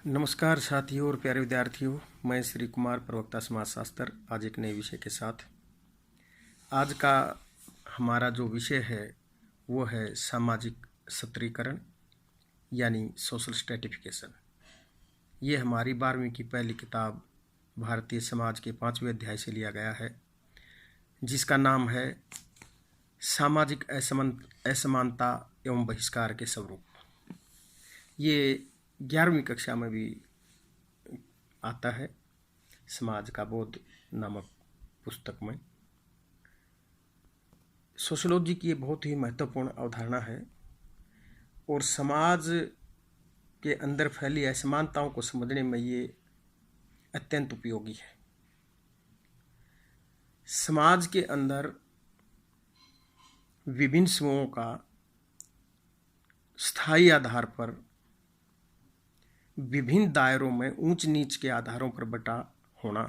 नमस्कार साथियों और प्यारे विद्यार्थियों, मैं श्री कुमार, प्रवक्ता समाजशास्त्र, आज एक नए विषय के साथ। आज का हमारा जो विषय है वो है सामाजिक सत्रीकरण यानी सोशल स्ट्रेटिफिकेशन। ये हमारी 12वीं की पहली किताब भारतीय समाज के 5वें अध्याय से लिया गया है, जिसका नाम है सामाजिक असमानता एवं बहिष्कार के स्वरूप। ये 11वीं कक्षा में भी आता है, समाज का बोध नामक पुस्तक में। सोशियोलॉजी की ये बहुत ही महत्वपूर्ण अवधारणा है और समाज के अंदर फैली असमानताओं को समझने में ये अत्यंत उपयोगी है। समाज के अंदर विभिन्न समूहों का स्थायी आधार पर विभिन्न दायरों में ऊंच नीच के आधारों पर बटा होना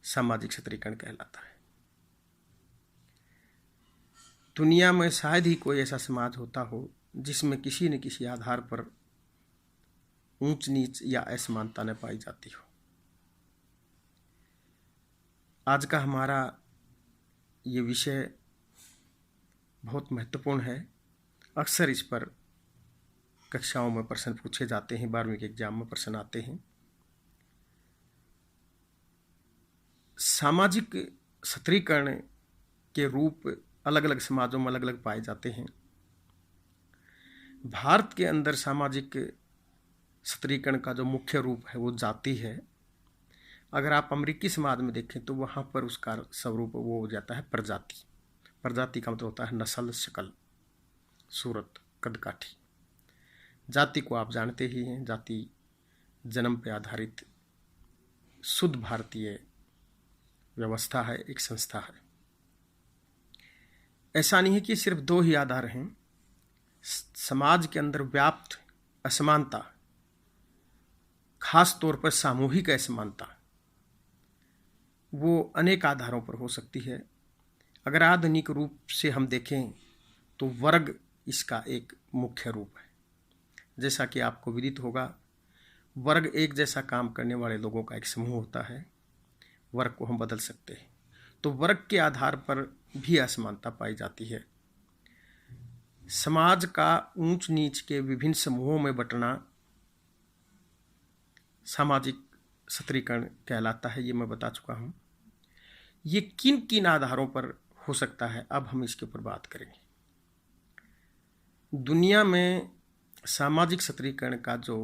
सामाजिक सत्रीकरण कहलाता है। दुनिया में शायद ही कोई ऐसा समाज होता हो जिसमें किसी न किसी आधार पर ऊंच नीच या असमानता न पाई जाती हो। आज का हमारा ये विषय बहुत महत्वपूर्ण है। अक्सर इस पर कक्षाओं में प्रश्न पूछे जाते हैं, 12वीं के एग्जाम में प्रश्न आते हैं। सामाजिक सत्रीकरण के रूप अलग अलग समाजों में अलग अलग पाए जाते हैं। भारत के अंदर सामाजिक सत्रीकरण का जो मुख्य रूप है वो जाति है। अगर आप अमेरिकी समाज में देखें तो वहाँ पर उसका स्वरूप वो हो जाता है प्रजाति। प्रजाति का मतलब होता है नस्ल, शक्ल, सूरत, कदकाठी। जाति को आप जानते ही हैं, जाति जन्म पे आधारित शुद्ध भारतीय व्यवस्था है, एक संस्था है। ऐसा नहीं है कि सिर्फ दो ही आधार हैं। समाज के अंदर व्याप्त असमानता, खास तौर पर सामूहिक असमानता, वो अनेक आधारों पर हो सकती है। अगर आधुनिक रूप से हम देखें तो वर्ग इसका एक मुख्य रूप है। जैसा कि आपको विदित होगा, वर्ग एक जैसा काम करने वाले लोगों का एक समूह होता है। वर्ग को हम बदल सकते हैं, तो वर्ग के आधार पर भी असमानता पाई जाती है। समाज का ऊंच नीच के विभिन्न समूहों में बंटना सामाजिक सत्रीकरण कहलाता है। ये मैं बता चुका हूँ। ये किन किन आधारों पर हो सकता है, अब हम इसके ऊपर बात करेंगे। दुनिया में सामाजिक सत्रीकरण का जो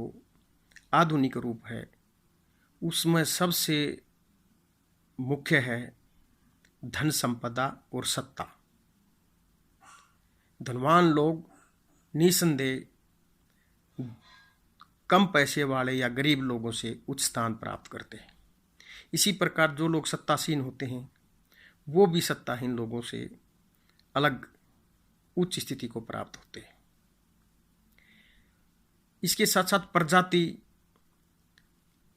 आधुनिक रूप है उसमें सबसे मुख्य है धन संपदा और सत्ता। धनवान लोग निसंदेह कम पैसे वाले या गरीब लोगों से उच्च स्थान प्राप्त करते हैं। इसी प्रकार जो लोग सत्तासीन होते हैं वो भी सत्ताहीन लोगों से अलग उच्च स्थिति को प्राप्त होते हैं। इसके साथ साथ प्रजाति,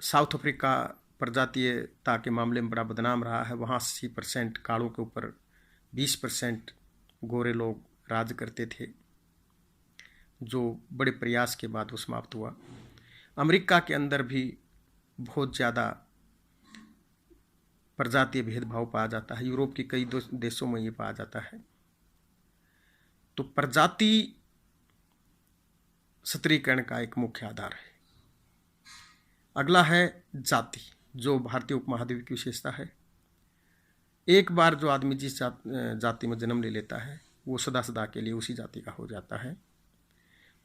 साउथ अफ्रीका प्रजातीयता के मामले में बड़ा बदनाम रहा है। वहाँ 80% कालों के ऊपर 20% गोरे लोग राज करते थे, जो बड़े प्रयास के बाद वो समाप्त हुआ। अमेरिका के अंदर भी बहुत ज़्यादा प्रजातीय भेदभाव पाया जाता है। यूरोप के कई देशों में ये पाया जाता है। तो प्रजाति सत्रीकरण का एक मुख्य आधार है। अगला है जाति, जो भारतीय उपमहाद्वीप की विशेषता है। एक बार जो आदमी जिस जाति में जन्म ले लेता है वो सदा सदा के लिए उसी जाति का हो जाता है,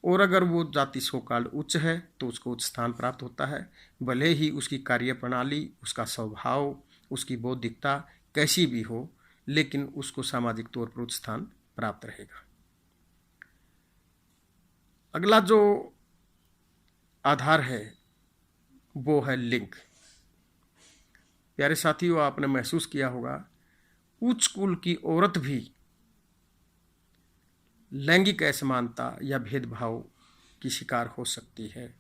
और अगर वो जाति सोकाल उच्च है तो उसको उच्च स्थान प्राप्त होता है। भले ही उसकी कार्य प्रणाली, उसका स्वभाव, उसकी बौद्धिकता कैसी भी हो, लेकिन उसको सामाजिक तौर पर उच्च स्थान प्राप्त रहेगा। अगला जो आधार है वो है लिंग। प्यारे साथियों, आपने महसूस किया होगा उच्च कुल की औरत भी लैंगिक असमानता या भेदभाव की शिकार हो सकती है।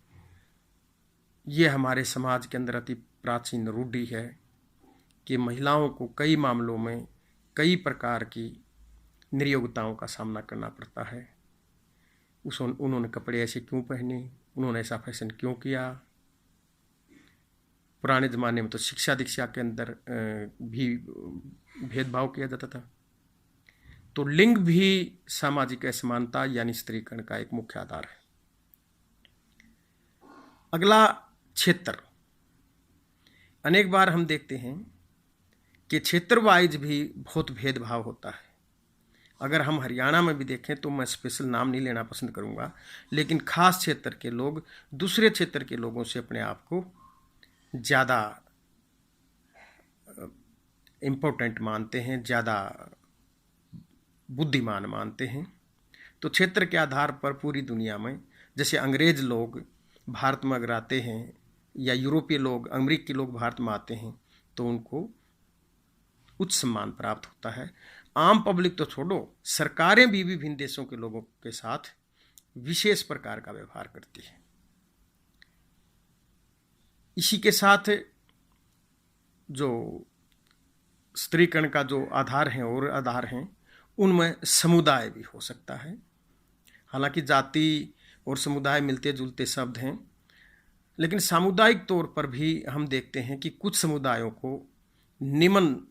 ये हमारे समाज के अंदर अति प्राचीन रूढ़ि है कि महिलाओं को कई मामलों में कई प्रकार की निर्योग्यताओं का सामना करना पड़ता है। उन्होंने कपड़े ऐसे क्यों पहने, उन्होंने ऐसा फैशन क्यों किया, पुराने ज़माने में तो शिक्षा दीक्षा के अंदर भी भेदभाव किया जाता था। तो लिंग भी सामाजिक असमानता यानी स्त्रीकरण का एक मुख्य आधार है। अगला, क्षेत्र। अनेक बार हम देखते हैं कि क्षेत्र वाइज भी बहुत भेदभाव होता है। अगर हम हरियाणा में भी देखें तो मैं स्पेशल नाम नहीं लेना पसंद करूंगा, लेकिन खास क्षेत्र के लोग दूसरे क्षेत्र के लोगों से अपने आप को ज़्यादा इम्पोर्टेंट मानते हैं, ज़्यादा बुद्धिमान मानते हैं। तो क्षेत्र के आधार पर पूरी दुनिया में, जैसे अंग्रेज लोग भारत में अगर आते हैं या यूरोपीय लोग, अमेरिकी लोग भारत में आते हैं तो उनको उच्च सम्मान प्राप्त होता है। आम पब्लिक तो छोड़ो, सरकारें भी विभिन्न देशों के लोगों के साथ विशेष प्रकार का व्यवहार करती है। इसी के साथ जो स्त्रीकरण का जो आधार हैं और आधार हैं, उनमें समुदाय भी हो सकता है। हालांकि जाति और समुदाय मिलते जुलते शब्द हैं, लेकिन सामुदायिक तौर पर भी हम देखते हैं कि कुछ समुदायों को निम्न,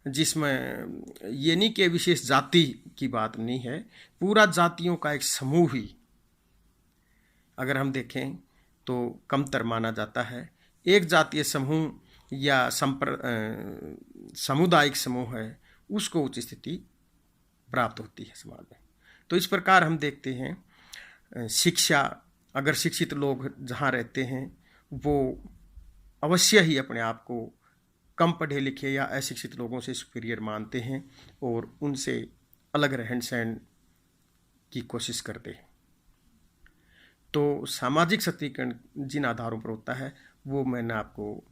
जिसमें ये नहीं कि विशेष जाति की बात नहीं है, पूरा जातियों का एक समूह ही अगर हम देखें तो कमतर माना जाता है। एक जातीय समूह या सामुदायिक समूह है, उसको उच्च स्थिति प्राप्त होती है समाज में। तो इस प्रकार हम देखते हैं शिक्षा, अगर शिक्षित लोग जहाँ रहते हैं वो अवश्य ही अपने आप को कम पढ़े लिखे या अशिक्षित लोगों से सुपीरियर मानते हैं और उनसे अलग रहन सहन की कोशिश करते हैं। तो सामाजिक सशक्तिकरण जिन आधारों पर होता है वो मैंने आपको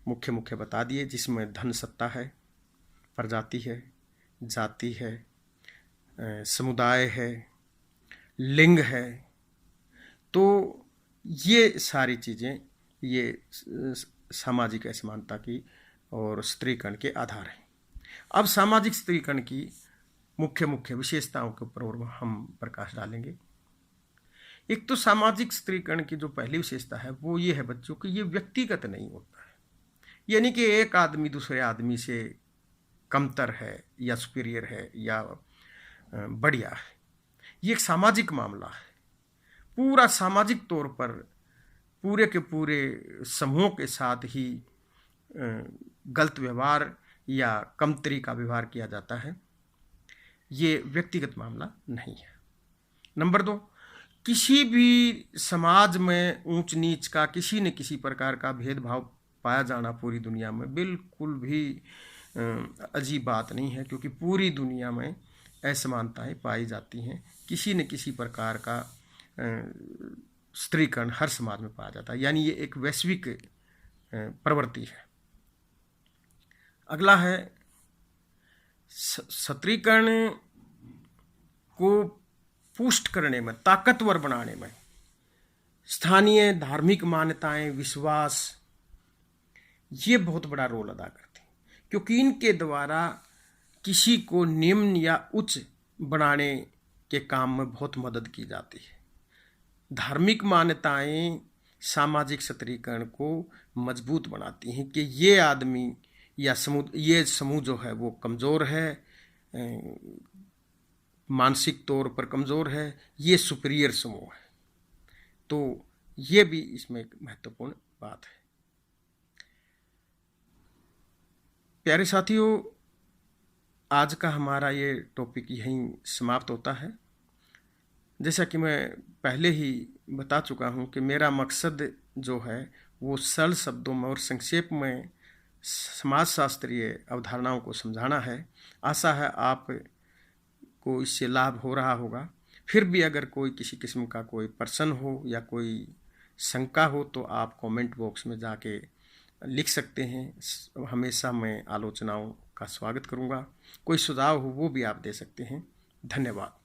मुख्य बता दिए, जिसमें धन सत्ता है, प्रजाति है, जाति है, समुदाय है, लिंग है। तो ये सारी चीज़ें ये सामाजिक असमानता की और स्त्रीकरण के आधार हैं। अब सामाजिक स्त्रीकरण की मुख्य विशेषताओं के ऊपर और हम प्रकाश डालेंगे। एक तो सामाजिक स्त्रीकरण की जो पहली विशेषता है वो ये है बच्चों कि ये व्यक्तिगत नहीं होता है, यानी कि एक आदमी दूसरे आदमी से कमतर है या सुपीरियर है या बढ़िया है। ये एक सामाजिक मामला है। पूरा सामाजिक तौर पर पूरे के पूरे समूहों के साथ ही गलत व्यवहार या कमतरी का व्यवहार किया जाता है। ये व्यक्तिगत मामला नहीं है। नंबर 2, किसी भी समाज में ऊंच नीच का, किसी न किसी प्रकार का भेदभाव पाया जाना पूरी दुनिया में बिल्कुल भी अजीब बात नहीं है, क्योंकि पूरी दुनिया में असमानताएं पाई जाती हैं। किसी न किसी प्रकार का स्त्रीकरण हर समाज में पाया जाता है, यानी ये एक वैश्विक प्रवृत्ति है। अगला है स्त्रीकरण को पुष्ट करने में, ताकतवर बनाने में स्थानीय धार्मिक मान्यताएं, विश्वास, ये बहुत बड़ा रोल अदा करते हैं, क्योंकि इनके द्वारा किसी को निम्न या उच्च बनाने के काम में बहुत मदद की जाती है। धार्मिक मान्यताएं सामाजिक स्त्रीकरण को मजबूत बनाती हैं कि ये आदमी या ये समूह जो है वो कमज़ोर है, मानसिक तौर पर कमज़ोर है, ये सुपीरियर समूह है। तो ये भी इसमें एक महत्वपूर्ण बात है। प्यारे साथियों, आज का हमारा ये टॉपिक यहीं समाप्त होता है। जैसा कि मैं पहले ही बता चुका हूँ कि मेरा मकसद जो है वो सरल शब्दों में और संक्षेप में समाजशास्त्रीय अवधारणाओं को समझाना है। आशा है आप को इससे लाभ हो रहा होगा। फिर भी अगर कोई किसी किस्म का कोई प्रश्न हो या कोई शंका हो तो आप कमेंट बॉक्स में जाके लिख सकते हैं। हमेशा मैं आलोचनाओं का स्वागत करूंगा। कोई सुझाव हो वो भी आप दे सकते हैं। धन्यवाद।